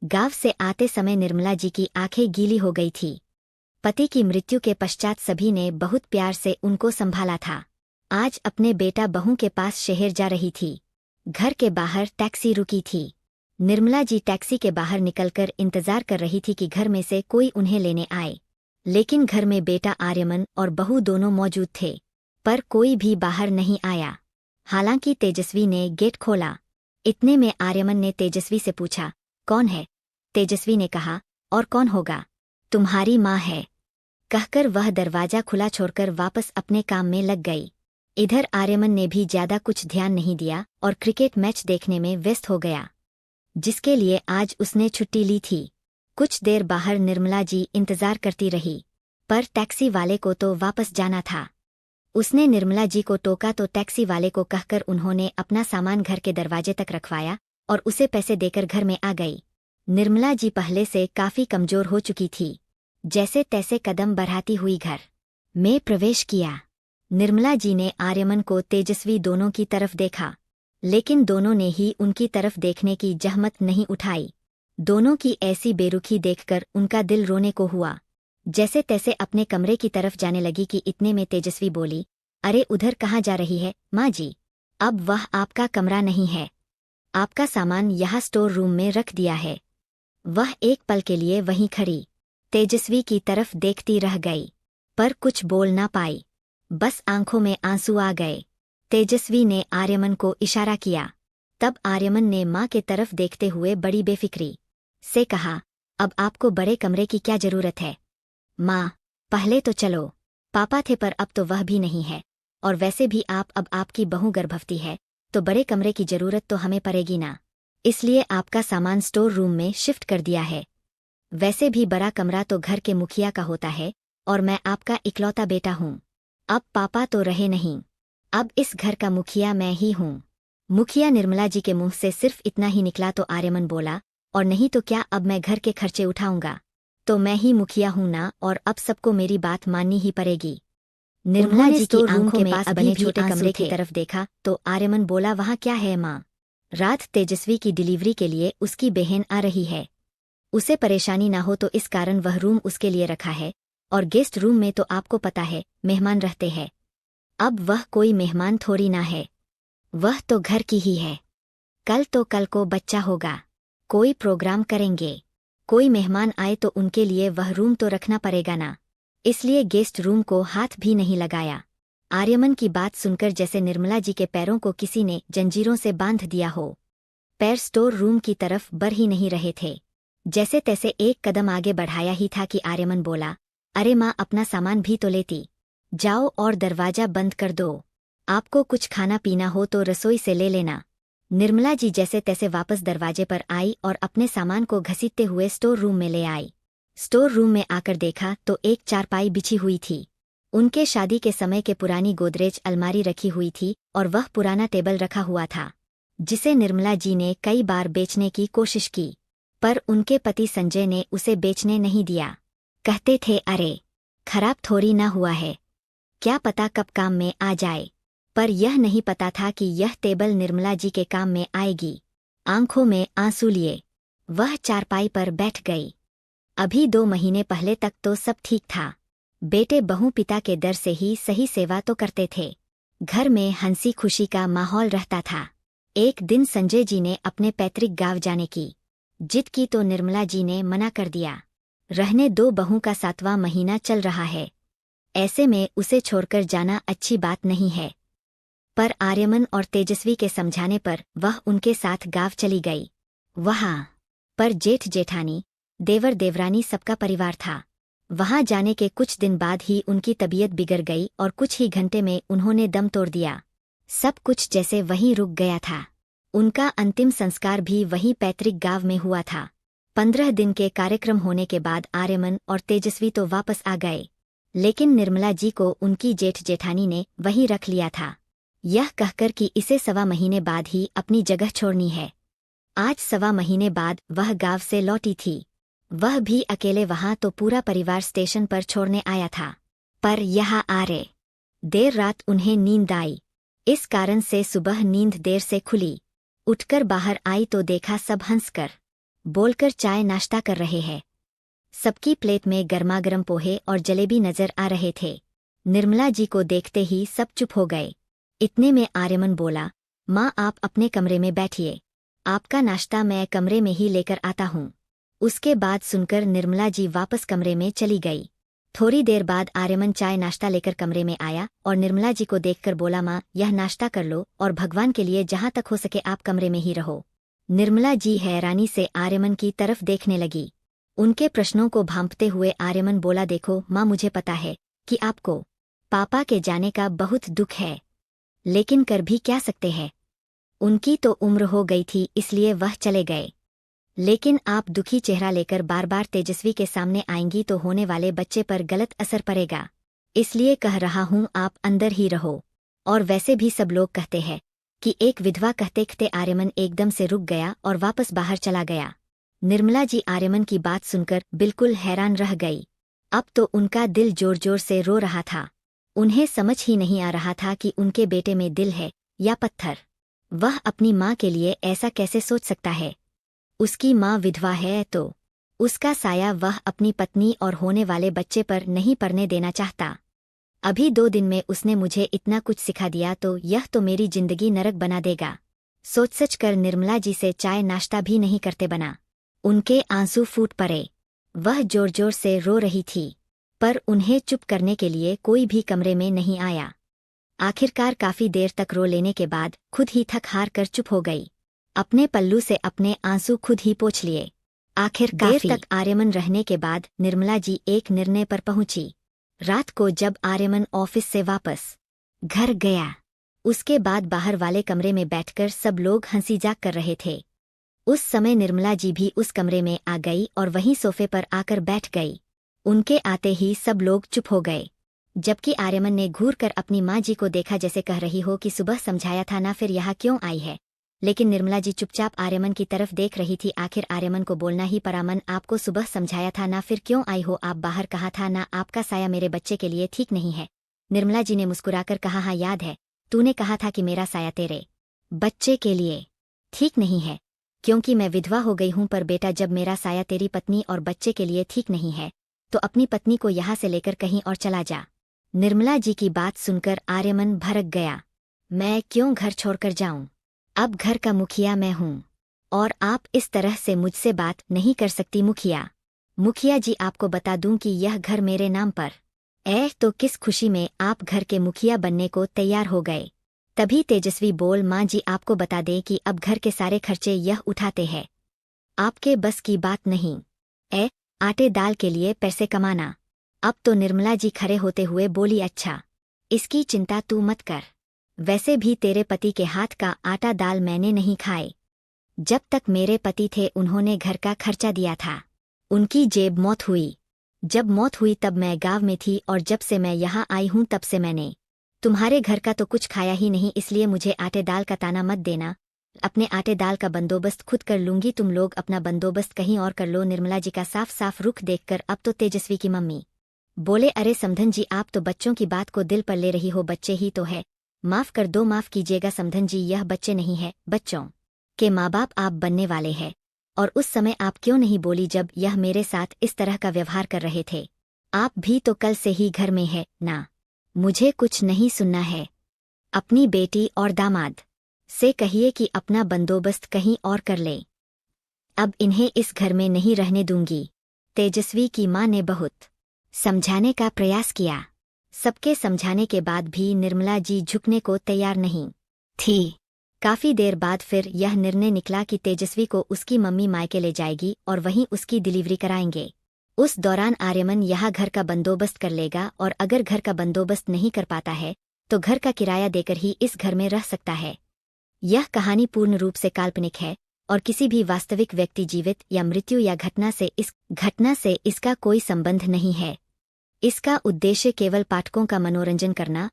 गांव से आते समय निर्मला जी की आंखें गीली हो गई थी। पति की मृत्यु के पश्चात सभी ने बहुत प्यार से उनको संभाला था। आज अपने बेटा बहू के पास शहर जा रही थी। घर के बाहर टैक्सी रुकी थी। निर्मला जी टैक्सी के बाहर निकलकर इंतजार कर रही थी कि घर में से कोई उन्हें लेने आए, लेकिन घर में बेटा आर्यमन और बहू दोनों मौजूद थे, पर कोई भी बाहर नहीं आया। हालांकि तेजस्वी ने गेट खोला। इतने में आर्यमन ने तेजस्वी से पूछा, कौन है? तेजस्वी ने कहा, और कौन होगा, तुम्हारी माँ है, कहकर वह दरवाजा खुला छोड़कर वापस अपने काम में लग गई। इधर आर्यमन ने भी ज्यादा कुछ ध्यान नहीं दिया और क्रिकेट मैच देखने में व्यस्त हो गया, जिसके लिए आज उसने छुट्टी ली थी। कुछ देर बाहर निर्मला जी इंतजार करती रही, पर टैक्सी वाले को तो वापस जाना था। उसने निर्मला जी को टोका तो टैक्सी वाले को कहकर उन्होंने अपना सामान घर के दरवाजे तक रखवाया और उसे पैसे देकर घर में आ गई। निर्मला जी पहले से काफी कमजोर हो चुकी थी। जैसे तैसे कदम बढ़ाती हुई घर में प्रवेश किया। निर्मला जी ने आर्यमन को तेजस्वी दोनों की तरफ देखा, लेकिन दोनों ने ही उनकी तरफ देखने की जहमत नहीं उठाई। दोनों की ऐसी बेरुखी देखकर उनका दिल रोने को हुआ। जैसे तैसे अपने कमरे की तरफ जाने लगी कि इतने में तेजस्वी बोली, अरे उधर कहाँ जा रही है माँ जी? अब वह आपका कमरा नहीं है, आपका सामान यहाँ स्टोर रूम में रख दिया है। वह एक पल के लिए वहीं खड़ी तेजस्वी की तरफ देखती रह गई, पर कुछ बोल ना पाई। बस आंखों में आंसू आ गए। तेजस्वी ने आर्यमन को इशारा किया। तब आर्यमन ने माँ के तरफ देखते हुए बड़ी बेफिक्री से कहा, अब आपको बड़े कमरे की क्या जरूरत है माँ? पहले तो चलो पापा थे, पर अब तो वह भी नहीं है, और वैसे भी अब आपकी बहू गर्भवती है, तो बड़े कमरे की जरूरत तो हमें पड़ेगी ना, इसलिए आपका सामान स्टोर रूम में शिफ्ट कर दिया है। वैसे भी बड़ा कमरा तो घर के मुखिया का होता है, और मैं आपका इकलौता बेटा हूँ। अब पापा तो रहे नहीं, अब इस घर का मुखिया मैं ही हूँ। मुखिया निर्मला जी के मुंह से सिर्फ इतना ही निकला तो आर्यमन बोला, और नहीं तो क्या, अब मैं घर के खर्चे उठाऊंगा तो मैं ही मुखिया हूं ना, और अब सबको मेरी बात माननी ही पड़ेगी। निर्मला जी की आंखों में बने छोटे कमरे की तरफ देखा तो आर्यमन बोला, वहाँ क्या है माँ? रात तेजस्वी की डिलीवरी के लिए उसकी बहन आ रही है, उसे परेशानी ना हो तो इस कारण वह रूम उसके लिए रखा है, और गेस्ट रूम में तो आपको पता है मेहमान रहते हैं। अब वह कोई मेहमान थोड़ी ना है, वह तो घर की ही है। कल को बच्चा होगा, कोई प्रोग्राम करेंगे, कोई मेहमान आए तो उनके लिए वह रूम तो रखना पड़ेगा ना, इसलिए गेस्ट रूम को हाथ भी नहीं लगाया। आर्यमन की बात सुनकर जैसे निर्मला जी के पैरों को किसी ने जंजीरों से बांध दिया हो। पैर स्टोर रूम की तरफ बढ़ ही नहीं रहे थे। जैसे तैसे एक कदम आगे बढ़ाया ही था कि आर्यमन बोला, अरे माँ, अपना सामान भी तो लेती जाओ और दरवाजा बंद कर दो। आपको कुछ खाना पीना हो तो रसोई से ले लेना। निर्मला जी जैसे तैसे वापस दरवाजे पर आई और अपने सामान को घसीटते हुए स्टोर रूम में ले आई। स्टोर रूम में आकर देखा तो एक चारपाई बिछी हुई थी। उनके शादी के समय के पुरानी गोदरेज अलमारी रखी हुई थी, और वह पुराना टेबल रखा हुआ था, जिसे निर्मला जी ने कई बार बेचने की कोशिश की, पर उनके पति संजय ने उसे बेचने नहीं दिया। कहते थे, अरे खराब थोड़ी ना हुआ है, क्या पता कब काम में आ जाए। पर यह नहीं पता था कि यह टेबल निर्मला जी के काम में आएगी। आंखों में आंसू लिए वह चारपाई पर बैठ गई। अभी 2 महीने पहले तक तो सब ठीक था। बेटे बहू पिता के डर से ही सही सेवा तो करते थे। घर में हंसी खुशी का माहौल रहता था। एक दिन संजय जी ने अपने पैतृक गांव जाने की जिद की तो निर्मला जी ने मना कर दिया। रहने दो, बहू का 7वां महीना चल रहा है, ऐसे में उसे छोड़कर जाना अच्छी बात नहीं है। पर आर्यमन और तेजस्वी के समझाने पर वह उनके साथ गांव चली गई। वहां पर जेठ जेठानी, देवर देवरानी सबका परिवार था। वहां जाने के कुछ दिन बाद ही उनकी तबीयत बिगड़ गई और कुछ ही घंटे में उन्होंने दम तोड़ दिया। सब कुछ जैसे वहीं रुक गया था। उनका अंतिम संस्कार भी वहीं पैतृक गांव में हुआ था। 15 दिन के कार्यक्रम होने के बाद आर्यमन और तेजस्वी तो वापस आ गए, लेकिन निर्मला जी को उनकी जेठ जेठानी ने वहीं रख लिया था, यह कहकर कि इसे 1.25 महीने बाद ही अपनी जगह छोड़नी है। आज 1.25 महीने बाद वह गांव से लौटी थी। वह भी अकेले, वहां तो पूरा परिवार स्टेशन पर छोड़ने आया था, पर यहाँ आरे देर रात उन्हें नींद आई। इस कारण से सुबह नींद देर से खुली। उठकर बाहर आई तो देखा सब हंसकर बोलकर चाय नाश्ता कर रहे हैं। सबकी प्लेट में गर्मागर्म पोहे और जलेबी नजर आ रहे थे। निर्मला जी को देखते ही सब चुप हो गए। इतने में आर्यमन बोला, माँ आप अपने कमरे में बैठिए, आपका नाश्ता मैं कमरे में ही लेकर आता हूँ। उसके बाद सुनकर निर्मला जी वापस कमरे में चली गई। थोड़ी देर बाद आर्यमन चाय नाश्ता लेकर कमरे में आया और निर्मला जी को देखकर बोला, माँ यह नाश्ता कर लो और भगवान के लिए जहाँ तक हो सके आप कमरे में ही रहो। निर्मला जी हैरानी से आर्यमन की तरफ देखने लगी। उनके प्रश्नों को भांपते हुए आर्यमन बोला, देखो माँ मुझे पता है कि आपको पापा के जाने का बहुत दुख है, लेकिन कर भी क्या सकते हैं। उनकी तो उम्र हो गई थी इसलिए वह चले गए। लेकिन आप दुखी चेहरा लेकर बार बार तेजस्वी के सामने आएंगी तो होने वाले बच्चे पर गलत असर पड़ेगा, इसलिए कह रहा हूँ आप अंदर ही रहो। और वैसे भी सब लोग कहते हैं कि एक विधवा कहते कहते आर्यमन एकदम से रुक गया और वापस बाहर चला गया। निर्मला जी आर्यमन की बात सुनकर बिल्कुल हैरान रह गई। अब तो उनका दिल जोर जोर से रो रहा था। उन्हें समझ ही नहीं आ रहा था कि उनके बेटे में दिल है या पत्थर। वह अपनी माँ के लिए ऐसा कैसे सोच सकता है। उसकी माँ विधवा है तो उसका साया वह अपनी पत्नी और होने वाले बच्चे पर नहीं पड़ने देना चाहता। अभी 2 दिन में उसने मुझे इतना कुछ सिखा दिया तो यह तो मेरी जिंदगी नरक बना देगा। सोच सच कर निर्मला जी से चाय नाश्ता भी नहीं करते बना। उनके आंसू फूट पड़े। वह जोर जोर से रो रही थी, पर उन्हें चुप करने के लिए कोई भी कमरे में नहीं आया। आखिरकार काफी देर तक रो लेने के बाद खुद ही थक हार कर चुप हो गई। अपने पल्लू से अपने आंसू खुद ही पोंछ लिए। आखिर देर तक आर्यमन रहने के बाद निर्मला जी एक निर्णय पर पहुंची। रात को जब आर्यमन ऑफिस से वापस घर गया, उसके बाद बाहर वाले कमरे में बैठकर सब लोग हंसी जाक कर रहे थे। उस समय निर्मला जी भी उस कमरे में आ गई और वहीं सोफे पर आकर बैठ गई। उनके आते ही सब लोग चुप हो गए, जबकि आर्यमन ने घूर कर अपनी माँ जी को देखा जैसे कह रही हो कि सुबह समझाया था ना, फिर यहाँ क्यों आई है। लेकिन निर्मला जी चुपचाप आर्यमन की तरफ देख रही थी। आखिर आर्यमन को बोलना ही पड़ा, मन आपको सुबह समझाया था ना, फिर क्यों आई हो। आप बाहर कहा था ना आपका साया मेरे बच्चे के लिए ठीक नहीं है। निर्मला जी ने मुस्कुराकर कहा, हाँ याद है, तूने कहा था कि मेरा साया तेरे बच्चे के लिए ठीक नहीं है, क्योंकि मैं विधवा हो गई हूँ। पर बेटा जब मेरा साया तेरी पत्नी और बच्चे के लिए ठीक नहीं है तो अपनी पत्नी को यहाँ से लेकर कहीं और चला जा। निर्मला जी की बात सुनकर आर्यमन भड़क गया। मैं क्यों घर छोड़कर जाऊं? अब घर का मुखिया मैं हूँ और आप इस तरह से मुझसे बात नहीं कर सकती। मुखिया जी आपको बता दूं कि यह घर मेरे नाम पर तो किस खुशी में आप घर के मुखिया बनने को तैयार हो गए। तभी तेजस्वी बोल, माँ जी आपको बता दें कि अब घर के सारे खर्चे यह उठाते हैं, आपके बस की बात नहीं आटे दाल के लिए पैसे कमाना। अब तो निर्मला जी खड़े होते हुए बोली, अच्छा इसकी चिंता तू मत कर, वैसे भी तेरे पति के हाथ का आटा दाल मैंने नहीं खाए। जब तक मेरे पति थे उन्होंने घर का खर्चा दिया था। उनकी जेब मौत हुई, जब मौत हुई तब मैं गांव में थी और जब से मैं यहाँ आई हूँ तब से मैंने तुम्हारे घर का तो कुछ खाया ही नहीं, इसलिए मुझे आटे दाल का ताना मत देना। अपने आटे दाल का बंदोबस्त खुद कर लूंगी, तुम लोग अपना बंदोबस्त कहीं और कर लो। निर्मला जी का साफ साफ रुख देखकर अब तो तेजस्वी की मम्मी बोले, अरे समधन जी आप तो बच्चों की बात को दिल पर ले रही हो, बच्चे ही तो है, माफ कर दो। माफ कीजिएगा समधन जी, यह बच्चे नहीं है, बच्चों के माँ बाप आप बनने वाले हैं। और उस समय आप क्यों नहीं बोली जब यह मेरे साथ इस तरह का व्यवहार कर रहे थे। आप भी तो कल से ही घर में है ना। मुझे कुछ नहीं सुनना है। अपनी बेटी और दामाद से कहिए कि अपना बंदोबस्त कहीं और कर ले। अब इन्हें इस घर में नहीं रहने दूंगी। तेजस्वी की माँ ने बहुत समझाने का प्रयास किया। सबके समझाने के बाद भी निर्मला जी झुकने को तैयार नहीं थी। काफी देर बाद फिर यह निर्णय निकला कि तेजस्वी को उसकी मम्मी मायके ले जाएगी और वहीं उसकी डिलीवरी कराएंगे। उस दौरान आर्यमन यहाँ घर का बंदोबस्त कर लेगा और अगर घर का बंदोबस्त नहीं कर पाता है तो घर का किराया देकर ही इस घर में रह सकता है। यह कहानी पूर्ण रूप से काल्पनिक है और किसी भी वास्तविक व्यक्ति जीवित या मृत्यु या घटना से इसका कोई संबंध नहीं है। इसका उद्देश्य केवल पाठकों का मनोरंजन करना